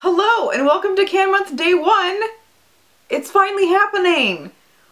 Hello and welcome to Can Month Day 1! It's finally happening!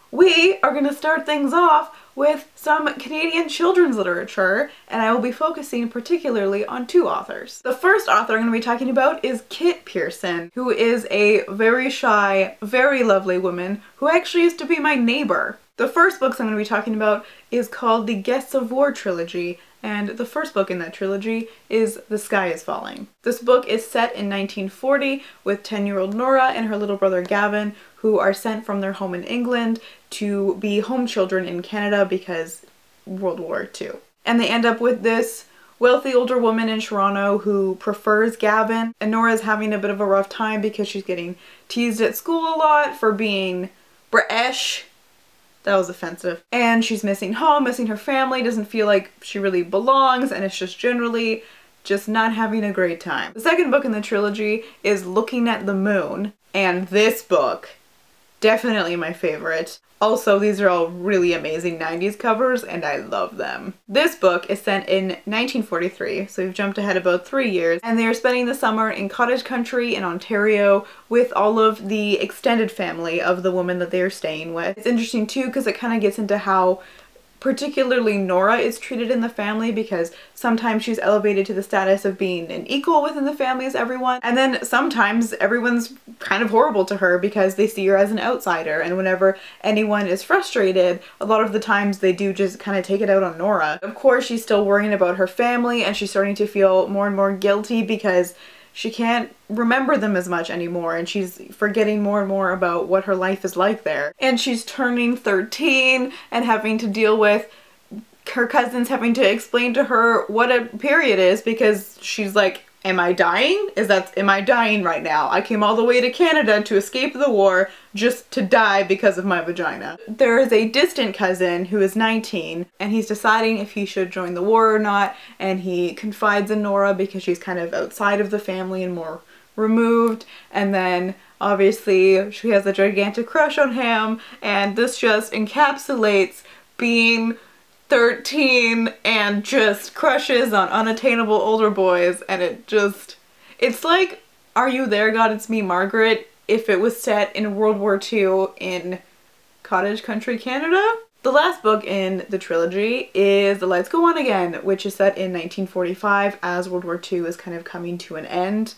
We are going to start things off with some Canadian children's literature, and I will be focusing particularly on two authors. The first author I'm going to be talking about is Kit Pearson, who is a very shy, very lovely woman who actually used to be my neighbor. The first books I'm going to be talking about is called the Guests of War trilogy, and the first book in that trilogy is The Sky is Falling. This book is set in 1940 with 10-year-old Nora and her little brother Gavin, who are sent from their home in England to be home children in Canada because World War II. And they end up with this wealthy older woman in Toronto who prefers Gavin, and Nora's having a bit of a rough time because she's getting teased at school a lot for being British. That was offensive. And she's missing home, missing her family, doesn't feel like she really belongs, and it's just generally just not having a great time. The second book in the trilogy is Looking at the Moon, and this book, definitely my favorite. Also, these are all really amazing 90s covers, and I love them. This book is set in 1943, so we've jumped ahead about 3 years, and they are spending the summer in cottage country in Ontario with all of the extended family of the woman that they are staying with. It's interesting too because it kind of gets into how particularly Nora is treated in the family, because sometimes she's elevated to the status of being an equal within the family as everyone, and then sometimes everyone's kind of horrible to her because they see her as an outsider, and whenever anyone is frustrated, a lot of the times they do just kind of take it out on Nora. Of course, she's still worrying about her family, and she's starting to feel more and more guilty because she can't remember them as much anymore, and she's forgetting more and more about what her life is like there. And she's turning 13 and having to deal with her cousins having to explain to her what a period is, because she's like, am I dying? Am I dying right now? I came all the way to Canada to escape the war just to die because of my vagina. There is a distant cousin who is 19, and he's deciding if he should join the war or not, and he confides in Nora because she's kind of outside of the family and more removed, and then obviously she has a gigantic crush on him, and this just encapsulates being 13 and just crushes on unattainable older boys, and it's like Are You There, God? It's Me, Margaret, if it was set in World War II in cottage country Canada. The last book in the trilogy is The Lights Go On Again, which is set in 1945 as World War II is kind of coming to an end.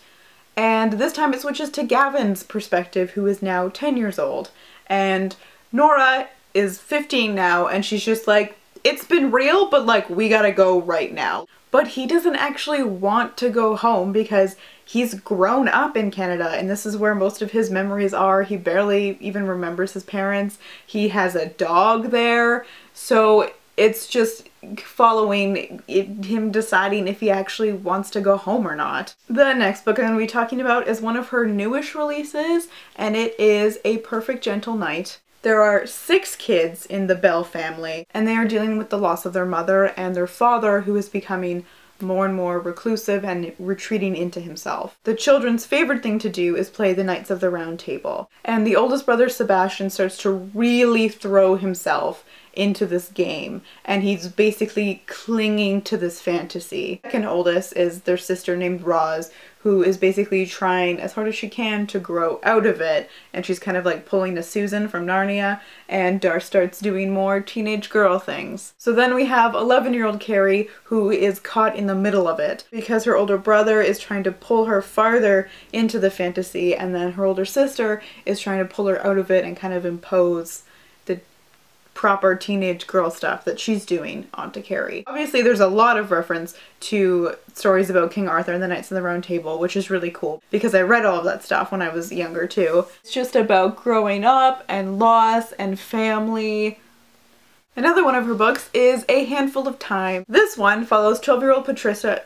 And this time it switches to Gavin's perspective, who is now 10 years old. And Nora is 15 now, and she's just like, it's been real, but like, we gotta go right now. But he doesn't actually want to go home because he's grown up in Canada, and this is where most of his memories are. He barely even remembers his parents. He has a dog there, so it's just following him deciding if he actually wants to go home or not. The next book I'm going to be talking about is one of her newish releases, and it is A Perfect Gentle Night. There are 6 kids in the Bell family, and they are dealing with the loss of their mother and their father, who is becoming more and more reclusive and retreating into himself. The children's favorite thing to do is play the Knights of the Round Table, and the oldest brother Sebastian starts to really throw himself into this game, and he's basically clinging to this fantasy. The second oldest is their sister named Roz, who is basically trying as hard as she can to grow out of it, and she's kind of like pulling a Susan from Narnia, and Dar starts doing more teenage girl things. So then we have 11-year-old Carrie, who is caught in the middle of it because her older brother is trying to pull her farther into the fantasy, and then her older sister is trying to pull her out of it and kind of impose the proper teenage girl stuff that she's doing onto Carrie. Obviously there's a lot of reference to stories about King Arthur and the Knights of the Round Table, which is really cool because I read all of that stuff when I was younger too. It's just about growing up and loss and family. Another one of her books is A Handful of Time. This one follows 12-year-old Patricia,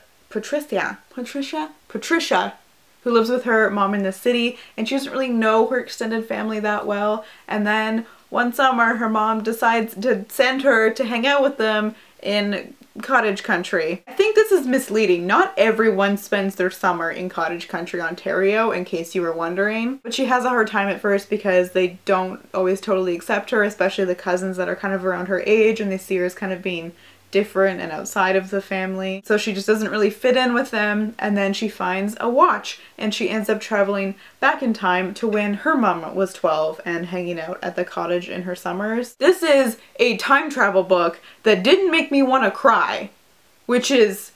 who lives with her mom in the city, and she doesn't really know her extended family that well, and then one summer her mom decides to send her to hang out with them in cottage country. I think this is misleading. Not everyone spends their summer in cottage country Ontario, in case you were wondering. But she has a hard time at first because they don't always totally accept her, especially the cousins that are kind of around her age, and they see her as kind of being different and outside of the family. So she just doesn't really fit in with them, and then she finds a watch and she ends up traveling back in time to when her mom was 12 and hanging out at the cottage in her summers. This is a time travel book that didn't make me want to cry, which is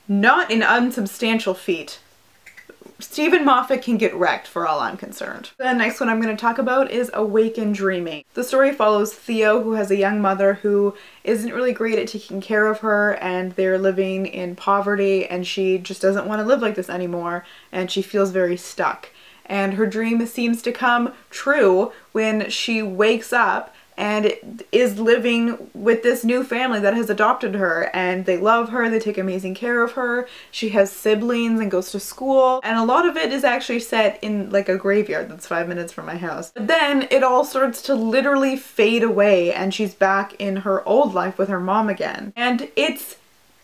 not an unsubstantial feat. Stephen Moffat can get wrecked for all I'm concerned. The next one I'm going to talk about is Awaken Dreaming. The story follows Theo, who has a young mother who isn't really great at taking care of her, and they're living in poverty, and she just doesn't want to live like this anymore, and she feels very stuck. And her dream seems to come true when she wakes up and is living with this new family that has adopted her, and they love her, they take amazing care of her. She has siblings and goes to school, and a lot of it is actually set in like a graveyard that's 5 minutes from my house. But then it all starts to literally fade away and she's back in her old life with her mom again. And it's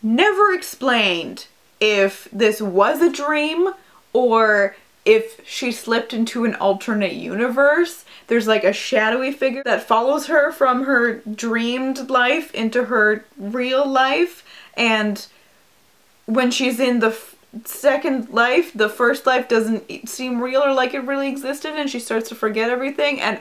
never explained if this was a dream or if she slipped into an alternate universe. There's like a shadowy figure that follows her from her dreamed life into her real life, and when she's in the second life, the first life doesn't seem real or like it really existed, and she starts to forget everything, and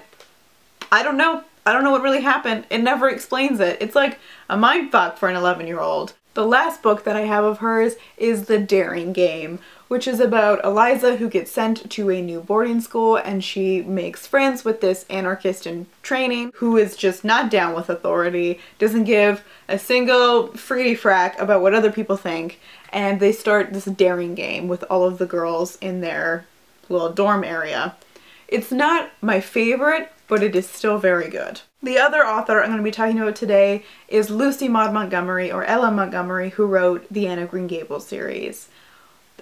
I don't know what really happened. It never explains it. It's like a mindfuck for an 11-year-old. The last book that I have of hers is The Daring Game, which is about Eliza, who gets sent to a new boarding school, and she makes friends with this anarchist in training who is just not down with authority, doesn't give a single freety frack about what other people think, and they start this daring game with all of the girls in their little dorm area. It's not my favorite, but it is still very good. The other author I'm going to be talking about today is Lucy Maud Montgomery, or L.M. Montgomery, who wrote the Anne of Green Gables series.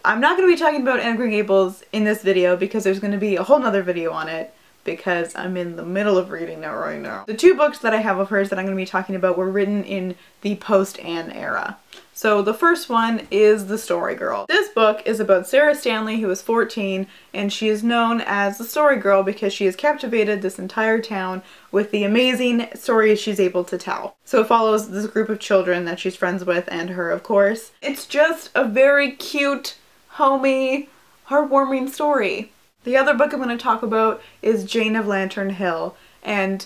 I'm not going to be talking about Anne of Green Gables in this video because there's going to be a whole nother video on it because I'm in the middle of reading that right now. The two books that I have of hers that I'm going to be talking about were written in the post-Anne era. So the first one is The Story Girl. This book is about Sarah Stanley, who is 14, and she is known as the Story Girl because she has captivated this entire town with the amazing stories she's able to tell. So it follows this group of children that she's friends with, and her, of course. It's just a very cute, homey, heartwarming story. The other book I'm going to talk about is Jane of Lantern Hill, and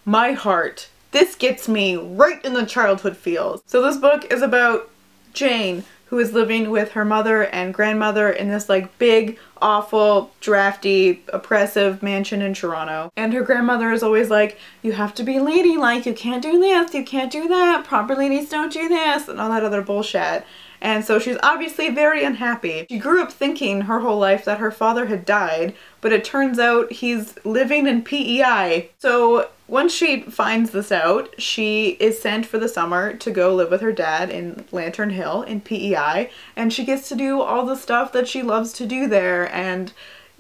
my heart, this gets me right in the childhood feels. So this book is about Jane, who is living with her mother and grandmother in this like big, awful, drafty, oppressive mansion in Toronto. And her grandmother is always like, you have to be ladylike, you can't do this, you can't do that, proper ladies don't do this, and all that other bullshit. And so she's obviously very unhappy. She grew up thinking her whole life that her father had died, but it turns out he's living in PEI. So once she finds this out, she is sent for the summer to go live with her dad in Lantern Hill in PEI, and she gets to do all the stuff that she loves to do there and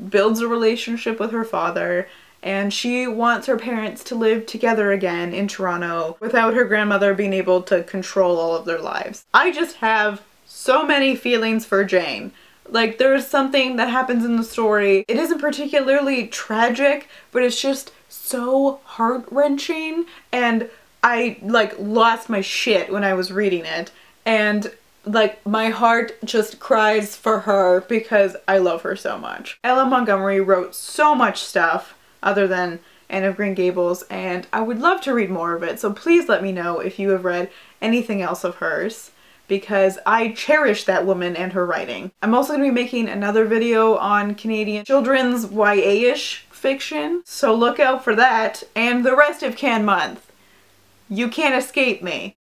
builds a relationship with her father. And she wants her parents to live together again in Toronto without her grandmother being able to control all of their lives. I just have so many feelings for Jane. Like, there's something that happens in the story. It isn't particularly tragic, but it's just so heart-wrenching, and I like lost my shit when I was reading it, and like my heart just cries for her because I love her so much. L.M. Montgomery wrote so much stuff other than Anne of Green Gables, and I would love to read more of it, so please let me know if you have read anything else of hers, because I cherish that woman and her writing. I'm also going to be making another video on Canadian children's YA-ish fiction, so look out for that, and the rest of Can Month. You can't escape me.